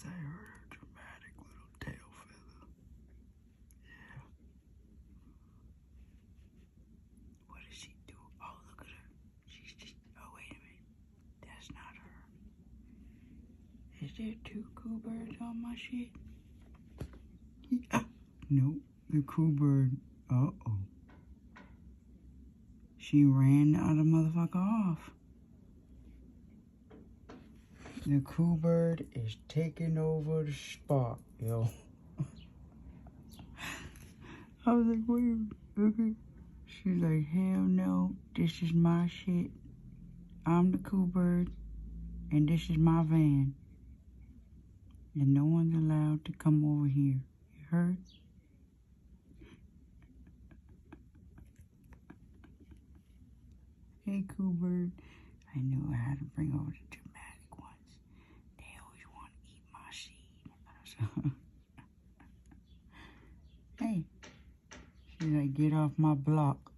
I heard her dramatic little tail feather. Yeah. What does she do? Oh, look at her. She's just, oh, wait a minute. That's not her. Is there two cool birds on my shit? Yeah. Nope. The cool bird. Uh-oh. She ran the other motherfucker off. The cool bird is taking over the spot, yo. I was like, wait, okay. She's like, hell no, this is my shit. I'm the cool bird, and this is my van. And no one's allowed to come over here. You heard? Hey, cool bird. I knew I had to bring over the dramatic ones. They always want to eat my seed. Hey. She's like, get off my block.